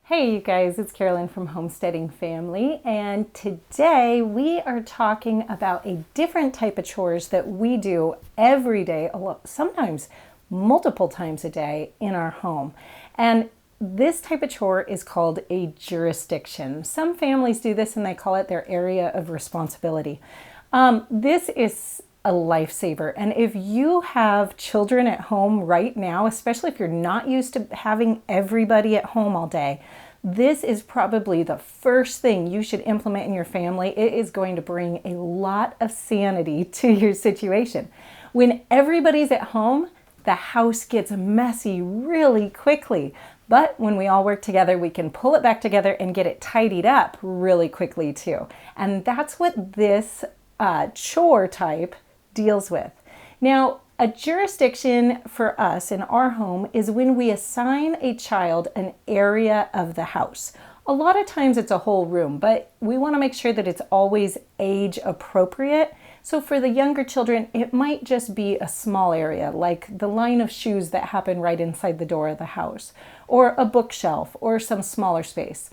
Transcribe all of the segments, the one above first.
Hey you guys, it's Carolyn from Homesteading Family, and today we are talking about a different type of chores that we do every day, sometimes multiple times a day in our home. And this type of chore is called a jurisdiction. Some families do this and they call it their area of responsibility. This is a lifesaver. And if you have children at home right now, especially if you're not used to having everybody at home all day, this is probably the first thing you should implement in your family. It is going to bring a lot of sanity to your situation. When everybody's at home, the house gets messy really quickly. But when we all work together, we can pull it back together and get it tidied up really quickly too. And that's what this chore type deals with. Now, a jurisdiction for us in our home is when we assign a child an area of the house. A lot of times it's a whole room, but we want to make sure that it's always age appropriate. So for the younger children, it might just be a small area, like the line of shoes that happen right inside the door of the house, or a bookshelf, or some smaller space.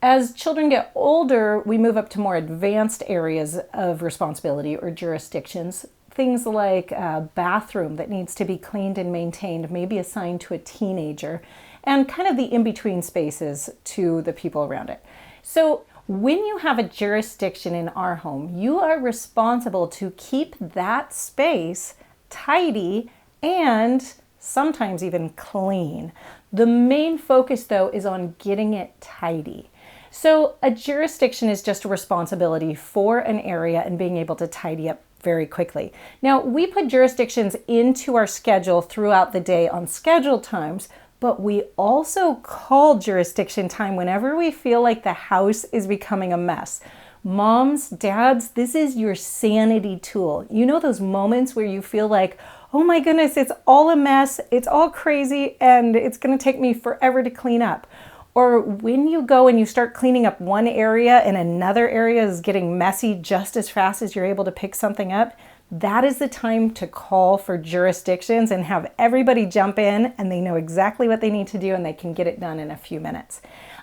As children get older, we move up to more advanced areas of responsibility or jurisdictions. Things like a bathroom that needs to be cleaned and maintained, maybe assigned to a teenager, and kind of the in-between spaces to the people around it. So when you have a jurisdiction in our home, you are responsible to keep that space tidy and sometimes even clean. The main focus, though, is on getting it tidy. So a jurisdiction is just a responsibility for an area and being able to tidy up very quickly. Now, we put jurisdictions into our schedule throughout the day on scheduled times, but we also call jurisdiction time whenever we feel like the house is becoming a mess. Moms, dads, this is your sanity tool. You know those moments where you feel like, oh my goodness, it's all a mess, it's all crazy, and it's gonna take me forever to clean up. Or when you go and you start cleaning up one area and another area is getting messy just as fast as you're able to pick something up, that is the time to call for jurisdictions and have everybody jump in and they know exactly what they need to do and they can get it done in a few minutes.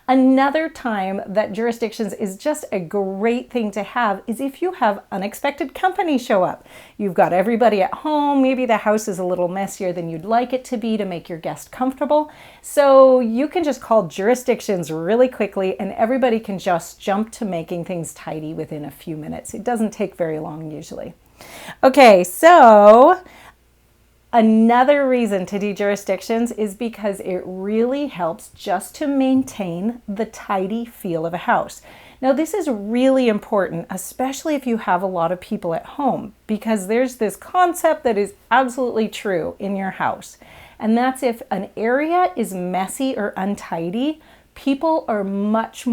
Another time that jurisdictions is just a great thing to have is if you have unexpected company show up. You've got everybody at home, maybe the house is a little messier than you'd like it to be to make your guest comfortable. So you can just call jurisdictions really quickly and everybody can just jump to making things tidy within a few minutes. It doesn't take very long usually. Okay, so another reason to do jurisdictions is because it really helps just to maintain the tidy feel of a house. Now, this is really important, especially if you have a lot of people at home, because there's this concept that is absolutely true in your house. And that's if an area is messy or untidy, people are much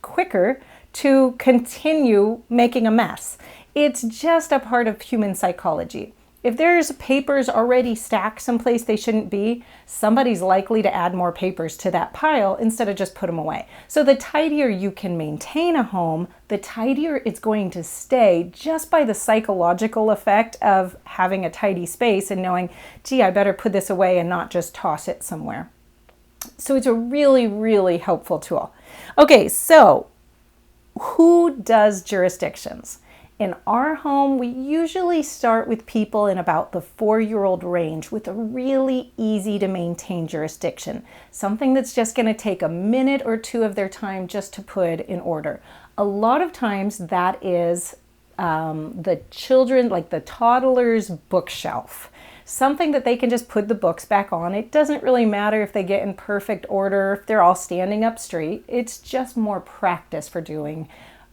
quicker to continue making a mess. It's just a part of human psychology. If there's papers already stacked someplace they shouldn't be, somebody's likely to add more papers to that pile instead of just put them away. So the tidier you can maintain a home, the tidier it's going to stay just by the psychological effect of having a tidy space and knowing, gee, I better put this away and not just toss it somewhere. So it's a really, really helpful tool. Okay, so who does jurisdictions? In our home, we usually start with people in about the 4-year-old range with a really easy to maintain jurisdiction. Something that's just going to take a minute or two of their time just to put in order. A lot of times that is the children, like the toddler's bookshelf. Something that they can just put the books back on. It doesn't really matter if they get in perfect order, if they're all standing up straight. It's just more practice for doing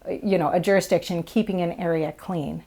a jurisdiction, keeping an area clean.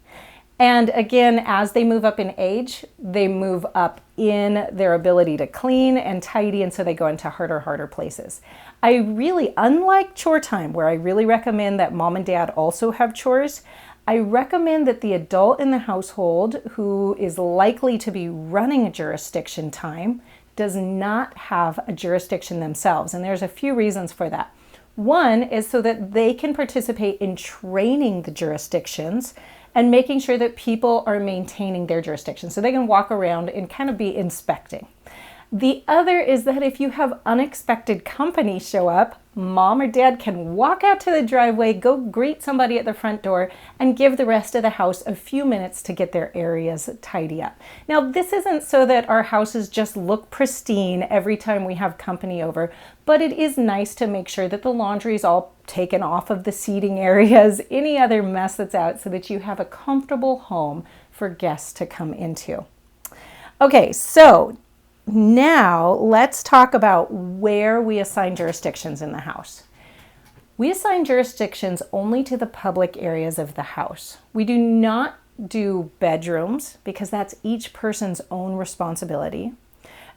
And again, as they move up in age, they move up in their ability to clean and tidy, and so they go into harder places. Unlike chore time, where I really recommend that mom and dad also have chores, I recommend that the adult in the household who is likely to be running a jurisdiction time does not have a jurisdiction themselves, and there's a few reasons for that. One is so that they can participate in training the jurisdictions and making sure that people are maintaining their jurisdiction. So they can walk around and kind of be inspecting. The other is that if you have unexpected company show up, mom or dad can walk out to the driveway, go greet somebody at the front door, and give the rest of the house a few minutes to get their areas tidy up. Now, this isn't so that our houses just look pristine every time we have company over, but it is nice to make sure that the laundry is all taken off of the seating areas, any other mess that's out, so that you have a comfortable home for guests to come into. Okay, so now let's talk about where we assign jurisdictions in the house. We assign jurisdictions only to the public areas of the house. We do not do bedrooms because that's each person's own responsibility.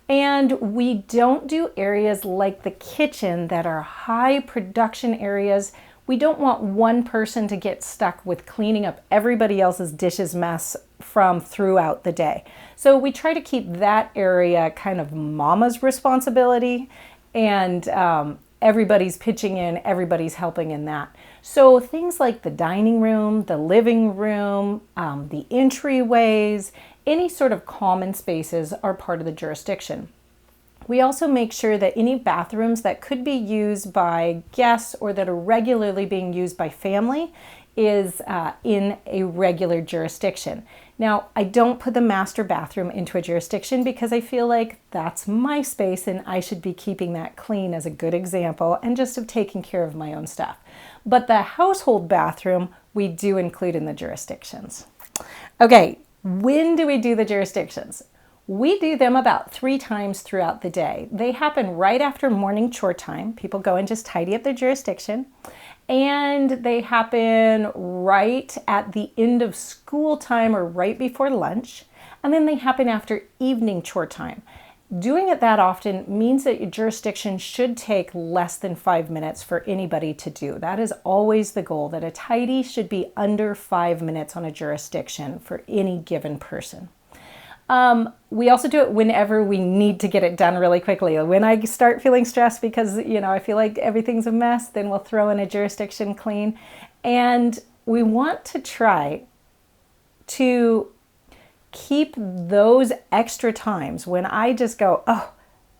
And we don't do areas like the kitchen that are high production areas. We don't want one person to get stuck with cleaning up everybody else's dishes mess from throughout the day. So we try to keep that area kind of mama's responsibility, and everybody's pitching in, everybody's helping in that. So things like the dining room, the living room, the entryways, any sort of common spaces are part of the jurisdiction. We also make sure that any bathrooms that could be used by guests or that are regularly being used by family is in a regular jurisdiction. Now, I don't put the master bathroom into a jurisdiction because I feel like that's my space and I should be keeping that clean as a good example and just of taking care of my own stuff. But the household bathroom, we do include in the jurisdictions. Okay, when do we do the jurisdictions? We do them about 3 times throughout the day. They happen right after morning chore time. People go and just tidy up their jurisdiction. And they happen right at the end of school time or right before lunch. And then they happen after evening chore time. Doing it that often means that your jurisdiction should take less than 5 minutes for anybody to do. That is always the goal, that a tidy should be under 5 minutes on a jurisdiction for any given person. We also do it whenever we need to get it done really quickly. When I start feeling stressed because, I feel like everything's a mess, then we'll throw in a jurisdiction clean. And we want to try to keep those extra times when I just go, oh,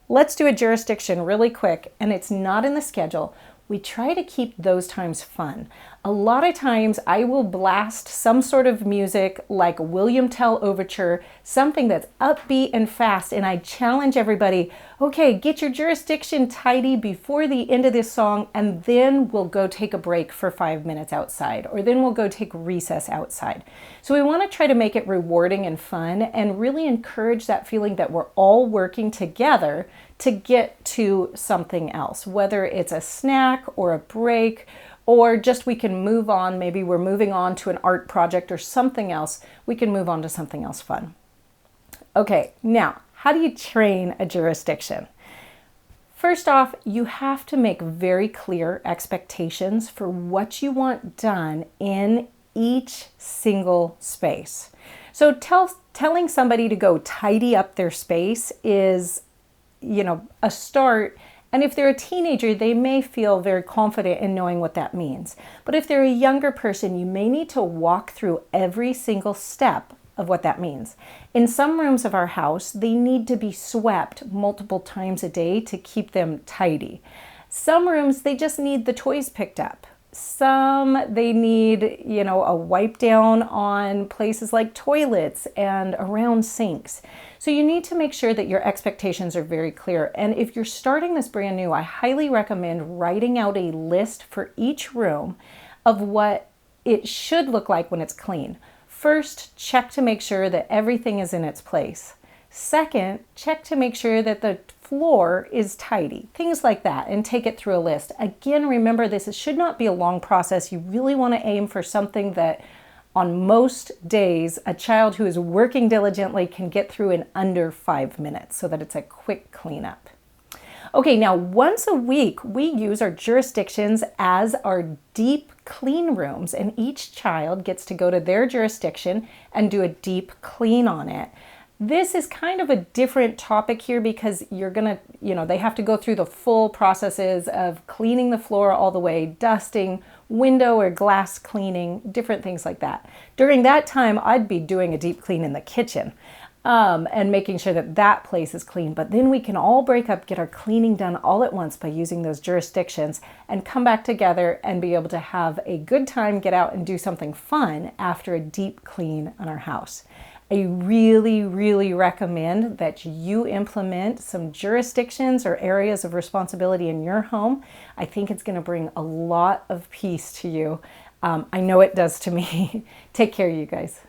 let's do a jurisdiction really quick, and it's not in the schedule. We try to keep those times fun. A lot of times I will blast some sort of music like William Tell Overture, something that's upbeat and fast, and I challenge everybody, okay, get your jurisdiction tidy before the end of this song, and then we'll go take a break for 5 minutes outside, or then we'll go take recess outside. So we want to try to make it rewarding and fun and really encourage that feeling that we're all working together to get to something else, whether it's a snack or a break, or just we can move on. Maybe we're moving on to an art project or something else. We can move on to something else fun. Okay, now, how do you train a jurisdiction? First off, you have to make very clear expectations for what you want done in each single space. So telling somebody to go tidy up their space is a start. And if they're a teenager, they may feel very confident in knowing what that means. But if they're a younger person, you may need to walk through every single step of what that means. In some rooms of our house, they need to be swept multiple times a day to keep them tidy. Some rooms, they just need the toys picked up. Some, they need, a wipe down on places like toilets and around sinks. So you need to make sure that your expectations are very clear. And if you're starting this brand new, I highly recommend writing out a list for each room of what it should look like when it's clean. First, check to make sure that everything is in its place. Second, check to make sure that the floor is tidy, things like that, and take it through a list. Again, remember this should not be a long process. You really want to aim for something that on most days, a child who is working diligently can get through in under 5 minutes so that it's a quick cleanup. Okay, now once a week, we use our jurisdictions as our deep clean rooms, and each child gets to go to their jurisdiction and do a deep clean on it. This is kind of a different topic here because you're gonna, they have to go through the full processes of cleaning the floor all the way, dusting, window or glass cleaning, different things like that. During that time, I'd be doing a deep clean in the kitchen. and making sure that that place is clean. But then we can all break up, get our cleaning done all at once by using those jurisdictions, and come back together and be able to have a good time, get out and do something fun after a deep clean on our house. I really, really recommend that you implement some jurisdictions or areas of responsibility in your home. I think it's going to bring a lot of peace to you. I know it does to me. Take care, you guys.